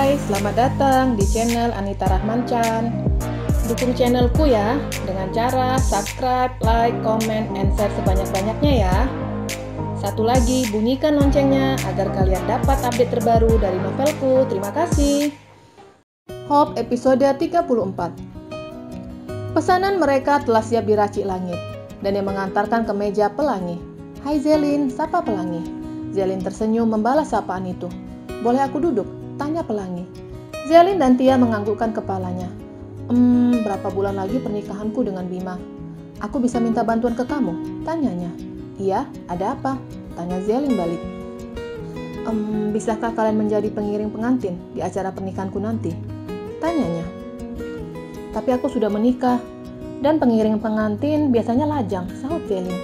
Hai, selamat datang di channel Anita Rahmanchan. Dukung channelku ya dengan cara subscribe, like, comment, and share sebanyak-banyaknya ya. Satu lagi, bunyikan loncengnya agar kalian dapat update terbaru dari novelku. Terima kasih. Hope episode 34. Pesanan mereka telah siap diracik langit, dan yang mengantarkan ke meja pelangi. Hai Zelin, sapa pelangi. Zelin tersenyum membalas sapaan itu. Boleh aku duduk? Tanya pelangi. Zelin dan Tia menganggukkan kepalanya. Berapa bulan lagi pernikahanku dengan Bima? Aku bisa minta bantuan ke kamu? Tanyanya. Iya, ada apa? Tanya Zelin balik. Bisakah kalian menjadi pengiring pengantin di acara pernikahanku nanti? Tanyanya. Tapi aku sudah menikah, dan pengiring pengantin biasanya lajang, sahut Zelin.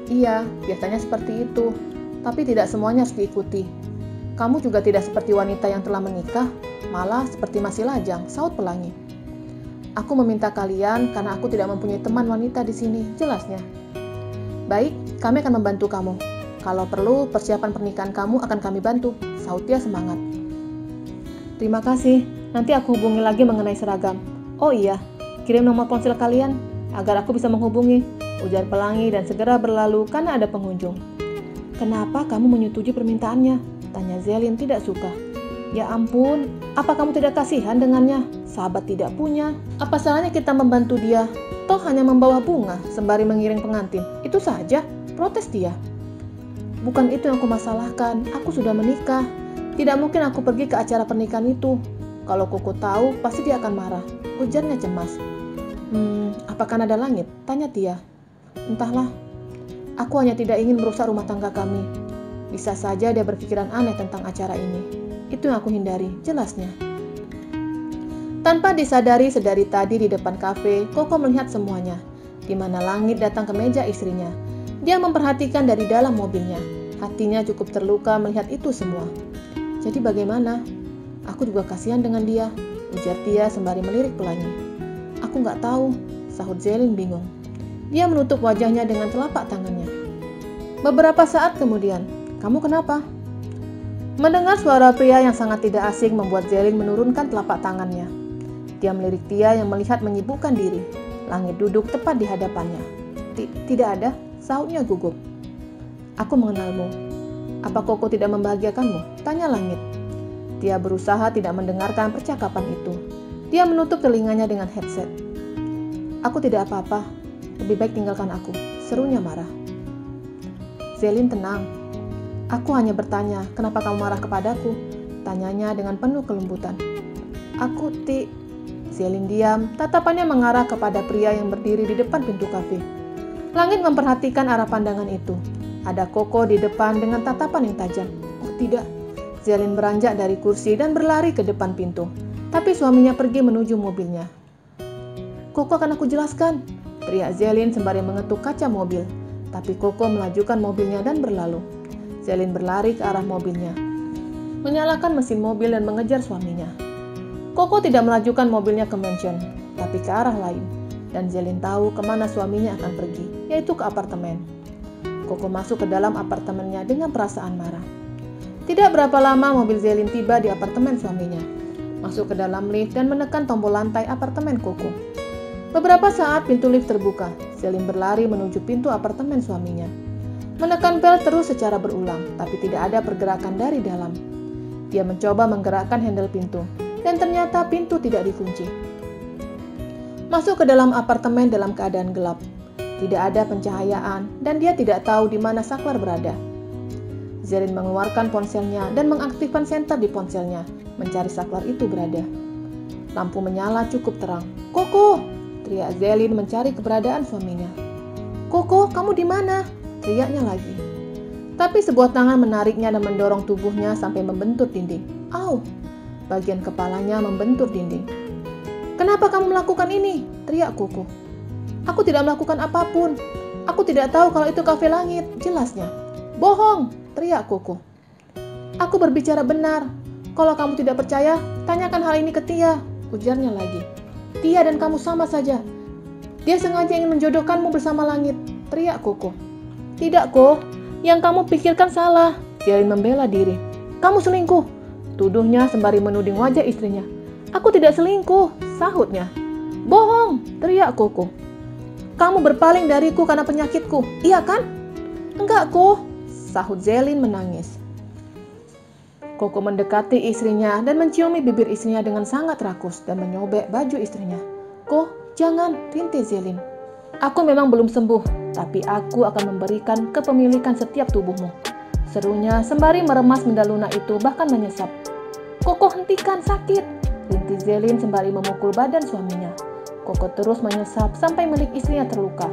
Iya, biasanya seperti itu, tapi tidak semuanya harus diikuti. Kamu juga tidak seperti wanita yang telah menikah, malah seperti masih lajang, sahut pelangi. Aku meminta kalian karena aku tidak mempunyai teman wanita di sini, jelasnya. Baik, kami akan membantu kamu. Kalau perlu, persiapan pernikahan kamu akan kami bantu, sahut dia semangat. Terima kasih, nanti aku hubungi lagi mengenai seragam. Oh iya, kirim nomor ponsel kalian agar aku bisa menghubungi, ujar pelangi dan segera berlalu karena ada pengunjung. Kenapa kamu menyetujui permintaannya? Tanya Zelin tidak suka. Ya ampun, apa kamu tidak kasihan dengannya? Sahabat tidak punya. Apa salahnya kita membantu dia? Toh hanya membawa bunga sembari mengiring pengantin. Itu saja, protes dia. Bukan itu yang aku masalahkan, aku sudah menikah. Tidak mungkin aku pergi ke acara pernikahan itu. Kalau Koko tahu, pasti dia akan marah. Ujarnya cemas. Apakah nada langit? Tanya Tia. Entahlah, aku hanya tidak ingin merusak rumah tangga kami. Bisa saja dia berpikiran aneh tentang acara ini. Itu yang aku hindari, jelasnya. Tanpa disadari sedari tadi di depan kafe, Koko melihat semuanya. Di mana langit datang ke meja istrinya. Dia memperhatikan dari dalam mobilnya. Hatinya cukup terluka melihat itu semua. Jadi bagaimana? Aku juga kasihan dengan dia, ujar Tia sembari melirik pelangi. Aku nggak tahu, sahut Zelin bingung. Dia menutup wajahnya dengan telapak tangannya. Beberapa saat kemudian, kamu kenapa? Mendengar suara pria yang sangat tidak asing membuat Zelin menurunkan telapak tangannya. Dia melirik Tia yang melihat menyibukkan diri. Langit duduk tepat di hadapannya. Tidak ada, sahutnya gugup. Aku mengenalmu. Apa Koko tidak membahagiakanmu? Tanya Langit. Tia berusaha tidak mendengarkan percakapan itu. Dia menutup telinganya dengan headset. Aku tidak apa-apa. Lebih baik tinggalkan aku, serunya marah. Zelin tenang. Aku hanya bertanya, kenapa kamu marah kepadaku? Tanyanya dengan penuh kelembutan. Zelin diam, tatapannya mengarah kepada pria yang berdiri di depan pintu kafe. Langit memperhatikan arah pandangan itu. Ada Koko di depan dengan tatapan yang tajam. Oh tidak. Zelin beranjak dari kursi dan berlari ke depan pintu. Tapi suaminya pergi menuju mobilnya. Koko akan aku jelaskan, teriak Zelin sembari mengetuk kaca mobil. Tapi Koko melajukan mobilnya dan berlalu. Zelin berlari ke arah mobilnya, menyalakan mesin mobil dan mengejar suaminya. Koko tidak melajukan mobilnya ke mansion, tapi ke arah lain. Dan Zelin tahu kemana suaminya akan pergi, yaitu ke apartemen. Koko masuk ke dalam apartemennya dengan perasaan marah. Tidak berapa lama mobil Zelin tiba di apartemen suaminya. Masuk ke dalam lift dan menekan tombol lantai apartemen Koko. Beberapa saat pintu lift terbuka. Zelin berlari menuju pintu apartemen suaminya. Menekan bel terus secara berulang, tapi tidak ada pergerakan dari dalam. Dia mencoba menggerakkan handle pintu, dan ternyata pintu tidak dikunci. Masuk ke dalam apartemen dalam keadaan gelap. Tidak ada pencahayaan, dan dia tidak tahu di mana Saklar berada. Zelin mengeluarkan ponselnya dan mengaktifkan senter di ponselnya, mencari Saklar itu berada. Lampu menyala cukup terang. Koko! Teriak Zelin mencari keberadaan suaminya. Koko, kamu di mana? Teriaknya lagi. Tapi sebuah tangan menariknya dan mendorong tubuhnya sampai membentur dinding. Au! Bagian kepalanya membentur dinding. Kenapa kamu melakukan ini? Teriak Koko. Aku tidak melakukan apapun. Aku tidak tahu kalau itu kafe langit, jelasnya. Bohong! Teriak Koko. Aku berbicara benar. Kalau kamu tidak percaya, tanyakan hal ini ke Tia, ujarnya lagi. Tia dan kamu sama saja. Dia sengaja ingin menjodohkanmu bersama langit, teriak Koko. Tidak, Ko. Yang kamu pikirkan salah. Zelin membela diri. Kamu selingkuh. tuduhnya sembari menuding wajah istrinya. Aku tidak selingkuh, sahutnya. Bohong, teriak Koko. Kamu berpaling dariku karena penyakitku, iya kan? Enggak, Ko, sahut Zelin menangis. Koko mendekati istrinya dan menciumi bibir istrinya dengan sangat rakus dan menyobek baju istrinya. Ko, jangan, rintih Zelin. Aku memang belum sembuh, tapi aku akan memberikan kepemilikan setiap tubuhmu. Serunya sembari meremas benda lunak itu bahkan menyesap. Koko, hentikan, sakit, rintih Zelin sembari memukul badan suaminya. Koko terus menyesap sampai milik istrinya terluka.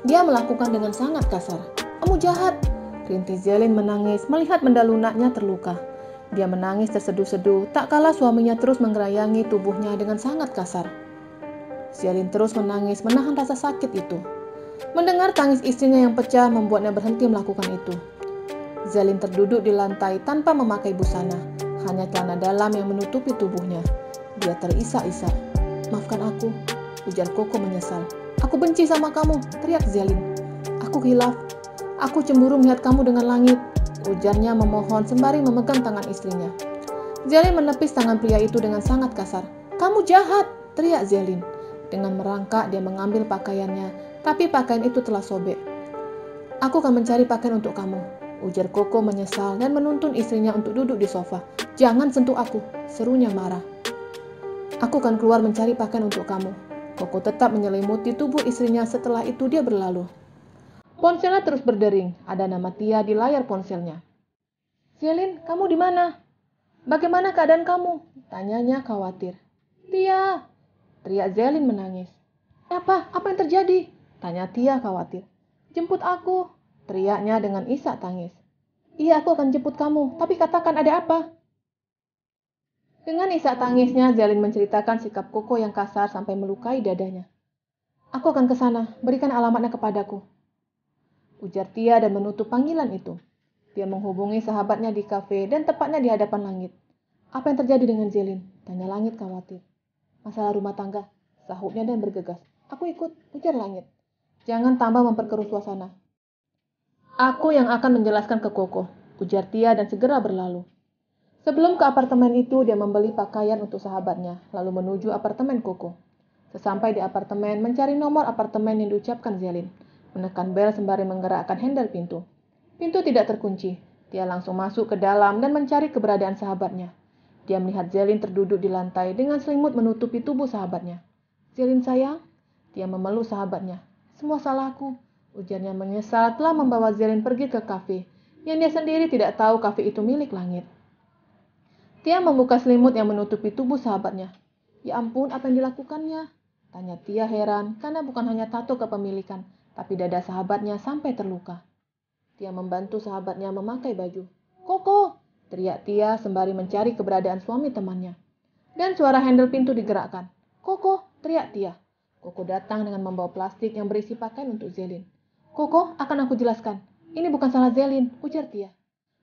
Dia melakukan dengan sangat kasar. Kamu jahat, rintih Zelin menangis melihat benda lunaknya terluka. Dia menangis terseduh-seduh tak kalah suaminya terus menggerayangi tubuhnya dengan sangat kasar. Zelin terus menangis menahan rasa sakit itu. Mendengar tangis istrinya yang pecah membuatnya berhenti melakukan itu. Zelin terduduk di lantai tanpa memakai busana, hanya celana dalam yang menutupi tubuhnya. Dia terisak-isak. Maafkan aku, ujar Koko menyesal. Aku benci sama kamu, teriak Zelin. Aku hilaf. Aku cemburu melihat kamu dengan langit, ujarnya memohon sembari memegang tangan istrinya. Zelin menepis tangan pria itu dengan sangat kasar. Kamu jahat, teriak Zelin. Dengan merangkak dia mengambil pakaiannya, tapi pakaian itu telah sobek. Aku akan mencari pakaian untuk kamu, ujar Koko menyesal dan menuntun istrinya untuk duduk di sofa. Jangan sentuh aku, serunya marah. Aku akan keluar mencari pakaian untuk kamu. Koko tetap menyelimuti tubuh istrinya. Setelah itu dia berlalu. Ponselnya terus berdering. Ada nama Tia di layar ponselnya. Zelin, kamu di mana? Bagaimana keadaan kamu? Tanyanya khawatir. Tia, teriak Zelin menangis. Apa yang terjadi? Tanya Tia khawatir. Jemput aku, teriaknya dengan isak tangis. Iya, aku akan jemput kamu, tapi katakan ada apa? Dengan isak tangisnya, Zelin menceritakan sikap Koko yang kasar sampai melukai dadanya. Aku akan ke sana, berikan alamatnya kepadaku, ujar Tia dan menutup panggilan itu. Dia menghubungi sahabatnya di kafe dan tepatnya di hadapan Langit. Apa yang terjadi dengan Zelin? Tanya Langit khawatir. Masalah rumah tangga, sahutnya dan bergegas. Aku ikut, ujar Langit. Jangan tambah memperkeruh suasana. Aku yang akan menjelaskan ke Koko, ujar Tia dan segera berlalu. Sebelum ke apartemen itu, dia membeli pakaian untuk sahabatnya, lalu menuju apartemen Koko. Sesampai di apartemen, mencari nomor apartemen yang diucapkan Zelin. Menekan bel sembari menggerakkan handle pintu. Pintu tidak terkunci. Dia langsung masuk ke dalam dan mencari keberadaan sahabatnya. Dia melihat Zelin terduduk di lantai dengan selimut menutupi tubuh sahabatnya. Zelin sayang, dia memeluk sahabatnya. Semua salahku, ujarnya menyesal telah membawa Zelin pergi ke kafe, yang dia sendiri tidak tahu kafe itu milik Langit. Tia membuka selimut yang menutupi tubuh sahabatnya. Ya ampun, apa yang dilakukannya? Tanya Tia heran karena bukan hanya tato kepemilikan, tapi dada sahabatnya sampai terluka. Tia membantu sahabatnya memakai baju. Koko, teriak Tia sembari mencari keberadaan suami temannya. Dan suara handle pintu digerakkan. Koko, teriak Tia. Koko datang dengan membawa plastik yang berisi pakaian untuk Zelin. Koko, akan aku jelaskan. Ini bukan salah Zelin, ujar Tia.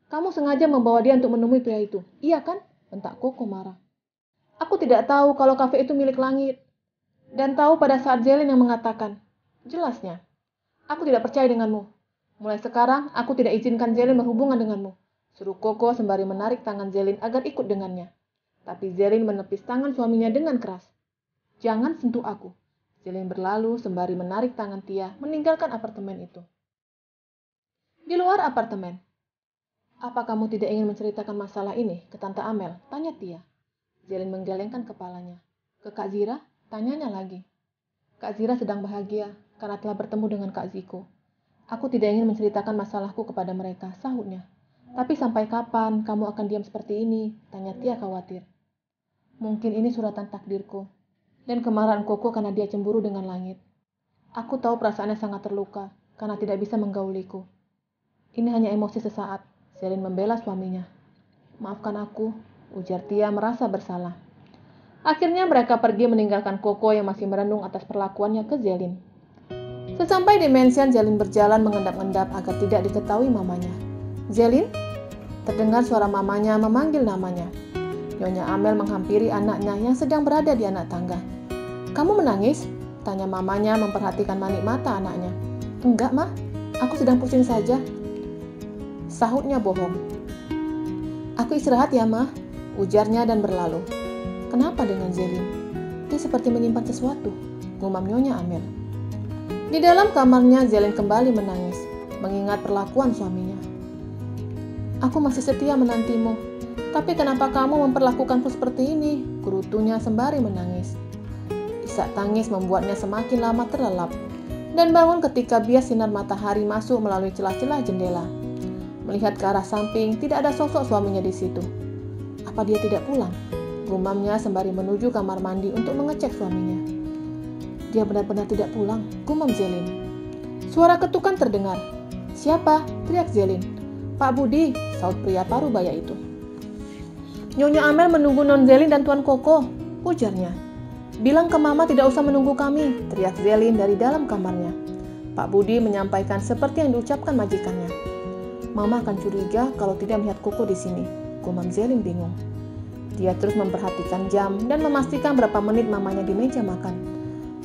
Kamu sengaja membawa dia untuk menemui pria itu, iya kan? Bentak Koko marah. Aku tidak tahu kalau kafe itu milik Langit. Dan tahu pada saat Zelin yang mengatakan. Jelasnya. Aku tidak percaya denganmu. Mulai sekarang, aku tidak izinkan Zelin berhubungan denganmu. Suruh Koko sembari menarik tangan Zelin agar ikut dengannya. Tapi Zelin menepis tangan suaminya dengan keras. Jangan sentuh aku. Zelin berlalu sembari menarik tangan Tia meninggalkan apartemen itu. Di luar apartemen. Apa kamu tidak ingin menceritakan masalah ini ke Tante Amel? Tanya Tia. Zelin menggelengkan kepalanya. Ke Kak Zira? Tanyanya lagi. Kak Zira sedang bahagia karena telah bertemu dengan Kak Ziko. Aku tidak ingin menceritakan masalahku kepada mereka, sahutnya. Tapi sampai kapan kamu akan diam seperti ini? Tanya Tia khawatir. Mungkin ini suratan takdirku. Dan kemarahan Koko karena dia cemburu dengan Langit. Aku tahu perasaannya sangat terluka karena tidak bisa menggauliku. Ini hanya emosi sesaat. Zelin membela suaminya. Maafkan aku, ujar Tia merasa bersalah. Akhirnya mereka pergi meninggalkan Koko yang masih merenung atas perlakuannya ke Zelin. Sesampai di mansion, Zelin berjalan mengendap-endap agar tidak diketahui mamanya. Zelin? Terdengar suara mamanya memanggil namanya. Nyonya Amel menghampiri anaknya yang sedang berada di anak tangga. Kamu menangis? Tanya mamanya memperhatikan manik mata anaknya. Enggak, Mah. Aku sedang pusing saja. Sahutnya bohong. Aku istirahat ya, Mah, ujarnya dan berlalu. Kenapa dengan Zelin? Dia seperti menyimpan sesuatu, gumam Nyonya Amel. Di dalam kamarnya, Zelin kembali menangis, mengingat perlakuan suaminya. Aku masih setia menantimu, tapi kenapa kamu memperlakukanku seperti ini? Gerutunya sembari menangis. Isak tangis membuatnya semakin lama terlelap, dan bangun ketika bias sinar matahari masuk melalui celah-celah jendela. Melihat ke arah samping, tidak ada sosok suaminya di situ. Apa dia tidak pulang? Gumamnya sembari menuju kamar mandi untuk mengecek suaminya. Dia benar-benar tidak pulang, gumam Zelin. Suara ketukan terdengar. Siapa? Teriak Zelin. Pak Budi, saut pria parubaya itu. Nyonya Amel menunggu Non Zelin dan Tuan Koko, ujarnya. Bilang ke Mama tidak usah menunggu kami, teriak Zelin dari dalam kamarnya. Pak Budi menyampaikan seperti yang diucapkan majikannya. Mama akan curiga kalau tidak melihat Koko di sini, gumam Zelin bingung. Dia terus memperhatikan jam dan memastikan berapa menit mamanya di meja makan.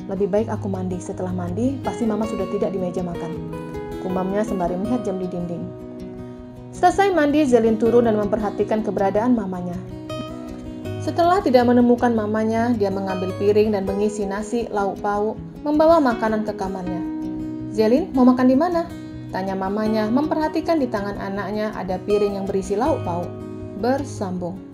Lebih baik aku mandi, setelah mandi pasti Mama sudah tidak di meja makan, gumamnya sembari melihat jam di dinding. Selesai mandi, Zelin turun dan memperhatikan keberadaan mamanya. Setelah tidak menemukan mamanya, dia mengambil piring dan mengisi nasi, lauk pauk, membawa makanan ke kamarnya. Zelin, mau makan di mana? Tanya mamanya, memperhatikan di tangan anaknya ada piring yang berisi lauk pauk. Bersambung.